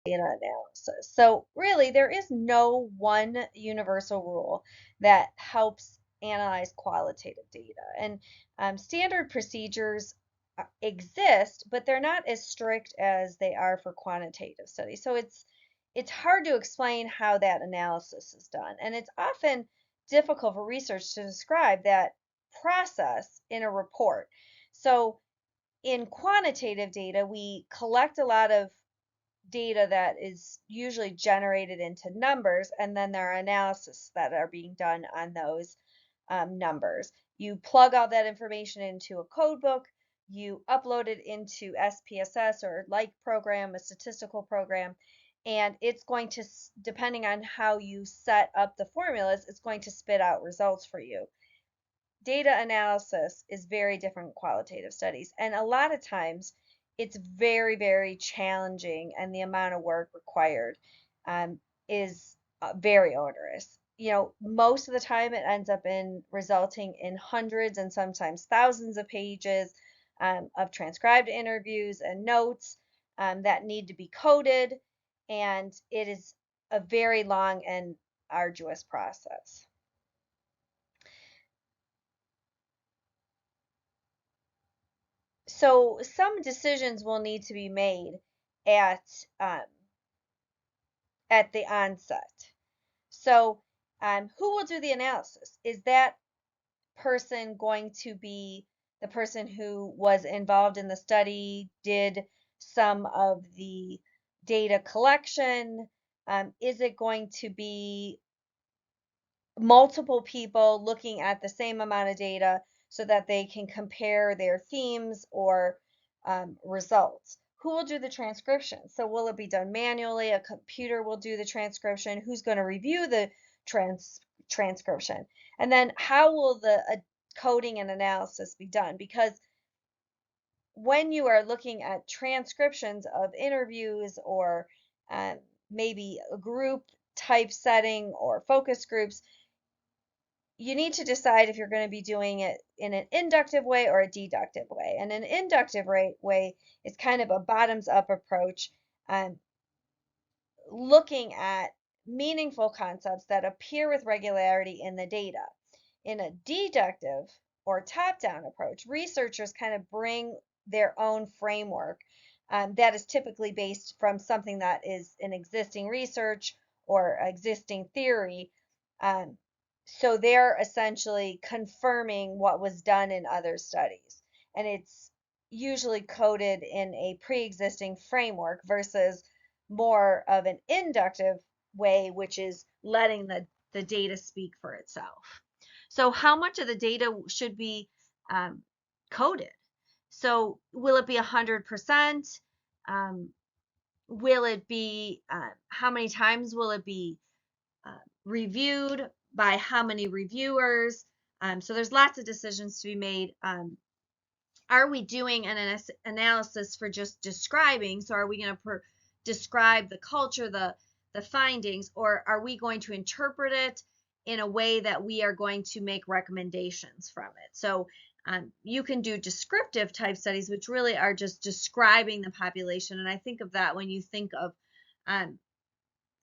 data analysis. So really, there is no one universal rule that helps analyze qualitative data. And standard procedures exist, but they're not as strict as they are for quantitative studies. So it's hard to explain how that analysis is done, and it's often difficult for research to describe that process in a report. So in quantitative data, we collect a lot of data that is usually generated into numbers, and then there are analysis that are being done on those numbers. You plug all that information into a code book, you upload it into SPSS or like program, a statistical program, and it's going to, depending on how you set up the formulas, it's going to spit out results for you. Data analysis is very different from qualitative studies, and a lot of times it's very, very challenging, and the amount of work required is very onerous. Most of the time it ends up in resulting in hundreds and sometimes thousands of pages of transcribed interviews and notes that need to be coded, and it is a very long and arduous process. So some decisions will need to be made at um, at the onset. So who will do the analysis? Is that person going to be the person who was involved in the study, did some of the data collection? Is it going to be multiple people looking at the same amount of data so that they can compare their themes or results? Who will do the transcription? So will it be done manually? A computer will do the transcription. Who's going to review the transcription? And then how will the coding and analysis be done? Because when you are looking at transcriptions of interviews or um, maybe a group type setting or focus groups, you need to decide if you're going to be doing it in an inductive way or a deductive way. And an inductive way is kind of a bottoms up approach, um, looking at meaningful concepts that appear with regularity in the data. In a deductive or top down approach, researchers kind of bring their own framework that is typically based from something that is an existing research or existing theory. Um, so they're essentially confirming what was done in other studies. And it's usually coded in a pre-existing framework versus more of an inductive way, which is letting the data speak for itself. So how much of the data should be um, coded? So will it be 100%? Um, will it be, how many times will it be reviewed by how many reviewers? So there's lots of decisions to be made. Are we doing an analysis for just describing? So are we going to describe the culture, the findings, or are we going to interpret it in a way that we are going to make recommendations from it? So you can do descriptive type studies, which really are just describing the population. And I think of that when you think of um,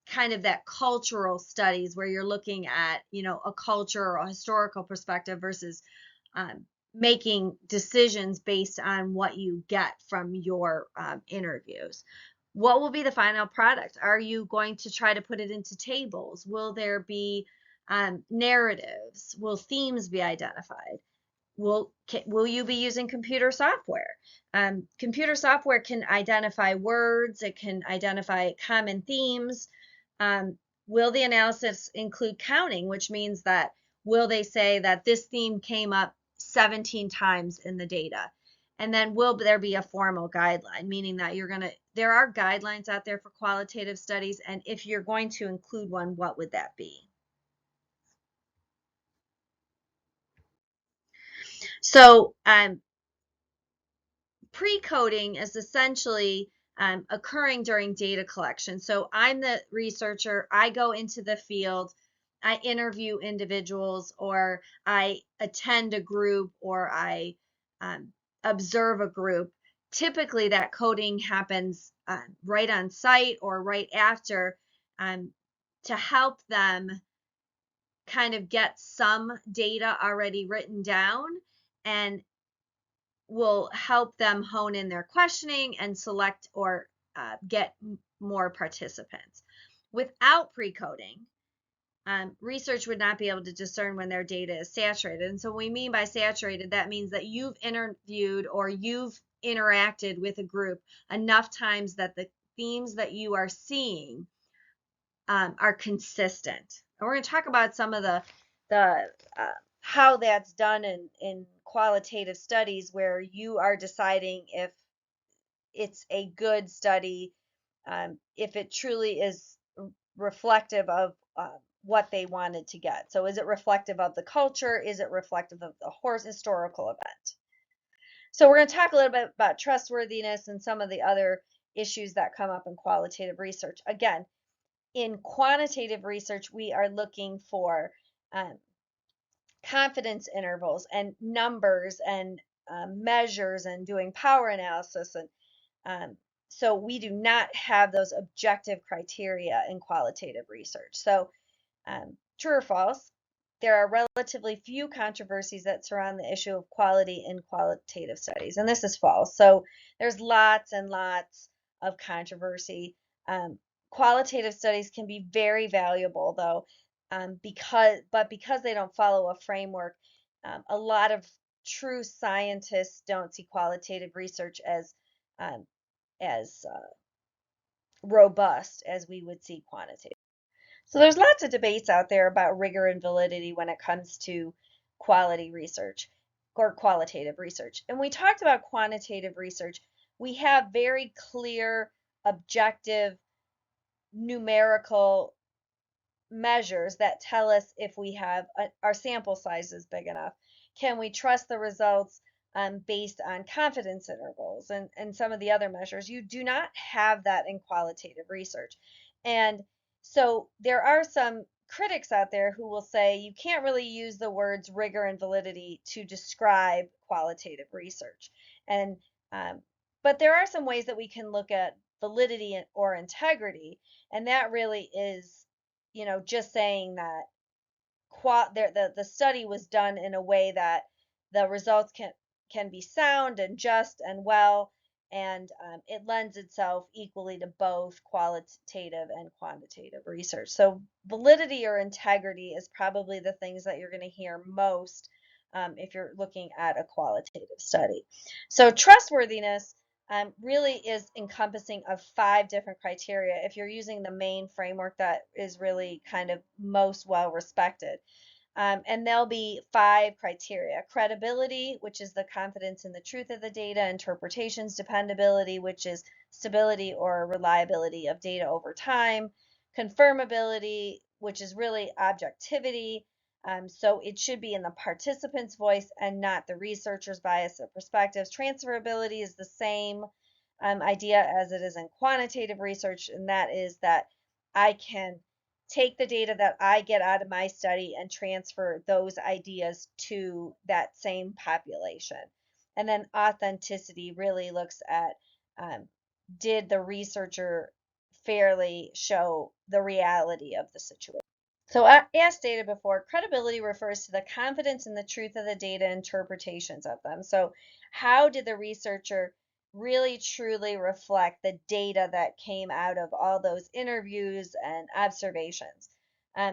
kind of that cultural studies where you're looking at, a culture or a historical perspective versus making decisions based on what you get from your interviews. What will be the final product? Are you going to try to put it into tables? Will there be narratives? Will themes be identified? Will you be using computer software? Computer software can identify words, it can identify common themes. Will the analysis include counting, which means that will they say that this theme came up 17 times in the data? And then will there be a formal guideline, meaning that there are guidelines out there for qualitative studies, and if you're going to include one, what would that be? So pre-coding is essentially occurring during data collection. So I'm the researcher, I go into the field, I interview individuals, or I attend a group, or I observe a group. typically that coding happens right on site or right after, to help them kind of get some data already written down, and will help them hone in their questioning and select or get more participants. Without pre-coding, research would not be able to discern when their data is saturated. And so what we mean by saturated, that means that you've interviewed or you've interacted with a group enough times that the themes that you are seeing are consistent. And we're going to talk about some of the how that's done in qualitative studies, where you are deciding if it's a good study, if it truly is reflective of what they wanted to get. So is it reflective of the culture? Is it reflective of the historical event? So we're going to talk a little bit about trustworthiness and some of the other issues that come up in qualitative research. Again, in quantitative research, we are looking for um, confidence intervals and numbers and measures and doing power analysis. And so we do not have those objective criteria in qualitative research. So true or false, there are relatively few controversies that surround the issue of quality in qualitative studies. And this is false. So there's lots and lots of controversy. Qualitative studies can be very valuable, though, because they don't follow a framework, a lot of true scientists don't see qualitative research um, as robust as we would see quantitative. So there's lots of debates out there about rigor and validity when it comes to quality research or qualitative research. And we talked about quantitative research. We have very clear, objective, numerical measures that tell us if we have our sample size is big enough. Can we trust the results based on confidence intervals and some of the other measures? You do not have that in qualitative research. And so there are some critics out there who will say you can't really use the words rigor and validity to describe qualitative research. And but there are some ways that we can look at validity or integrity, and that really is, just saying that the study was done in a way that the results can be sound and just and well, and it lends itself equally to both qualitative and quantitative research. So validity or integrity is probably the things that you're going to hear most if you're looking at a qualitative study. So trustworthiness really is encompassing of 5 different criteria if you're using the main framework that is really kind of most well respected. And there'll be 5 criteria: credibility, which is the confidence in the truth of the data; interpretations; dependability, which is stability or reliability of data over time; confirmability, which is really objectivity. So it should be in the participant's voice and not the researcher's bias or perspectives. Transferability is the same idea as it is in quantitative research, and that is that I can take the data that I get out of my study and transfer those ideas to that same population. And then authenticity really looks at, did the researcher fairly show the reality of the situation? So as stated before, credibility refers to the confidence in the truth of the data interpretations of them. So how did the researcher really truly reflect the data that came out of all those interviews and observations?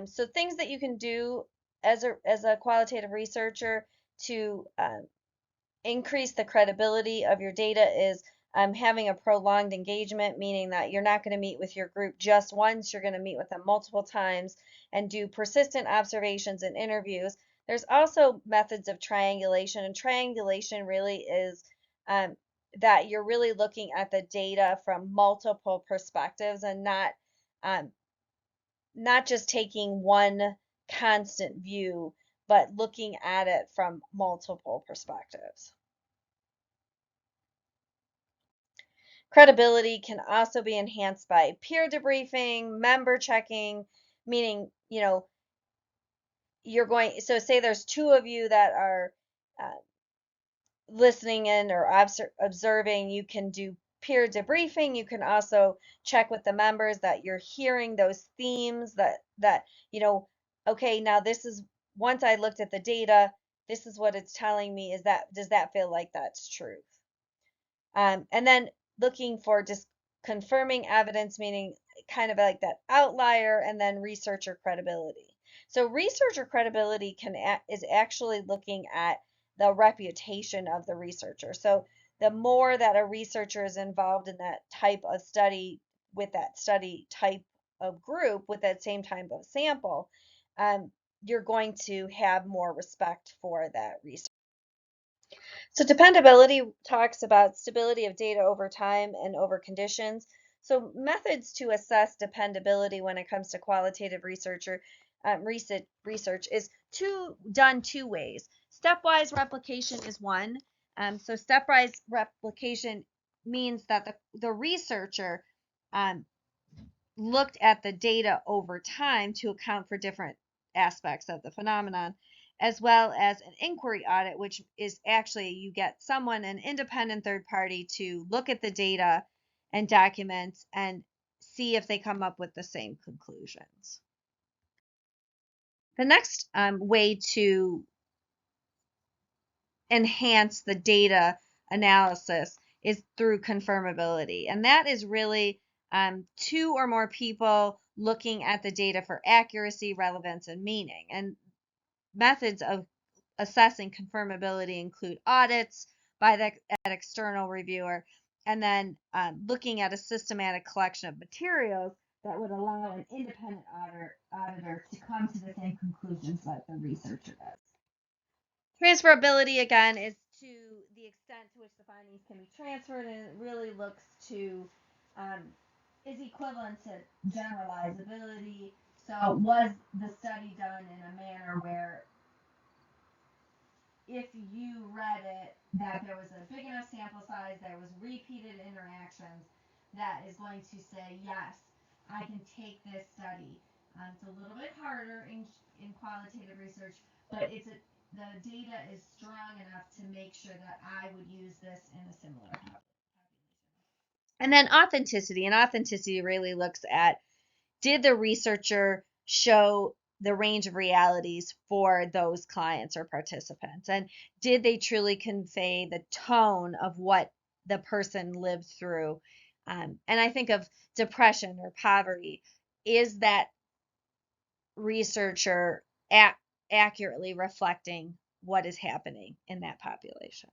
So things that you can do as a qualitative researcher to increase the credibility of your data is having a prolonged engagement, meaning that you're not going to meet with your group just once, you're going to meet with them multiple times and do persistent observations and interviews. There's also methods of triangulation, and triangulation really is that you're really looking at the data from multiple perspectives and not just taking one constant view, but looking at it from multiple perspectives. Credibility can also be enhanced by peer debriefing, member checking, meaning, you're going, so say there's 2 of you that are uh, listening in or observing. You can do peer debriefing. You can also check with the members that you're hearing those themes that, okay, now this is, once I looked at the data, this is what it's telling me. Does that feel like that's truth? And then looking for just confirming evidence, meaning kind of like that outlier, and then researcher credibility. So researcher credibility is actually looking at the reputation of the researcher. So the more that a researcher is involved in that type of study, with that study type of group, with that same type of sample, you're going to have more respect for that research. So dependability talks about stability of data over time and over conditions. So methods to assess dependability when it comes to qualitative research is done two ways. Stepwise replication is one. So stepwise replication means that the researcher um, looked at the data over time to account for different aspects of the phenomenon, as well as an inquiry audit, which is actually you get someone, an independent third party, to look at the data and documents and see if they come up with the same conclusions. The next way to enhance the data analysis is through confirmability. And that is really two or more people looking at the data for accuracy, relevance, and meaning. And methods of assessing confirmability include audits by that external reviewer, and then looking at a systematic collection of materials that would allow an independent auditor to come to the same conclusions that the researcher does. Transferability, again, is to the extent to which the findings can be transferred, and it really looks to, is equivalent to generalizability. So was the study done in a manner where if you read it, that there was a big enough sample size, there was repeated interactions, that is going to say, yes, I can take this study. It's a little bit harder in qualitative research, but the data is strong enough to make sure that I would use this in a similar population. And then authenticity. And authenticity really looks at, did the researcher show the range of realities for those clients or participants? And did they truly convey the tone of what the person lived through? And I think of depression or poverty. Is that researcher accurately reflecting what is happening in that population?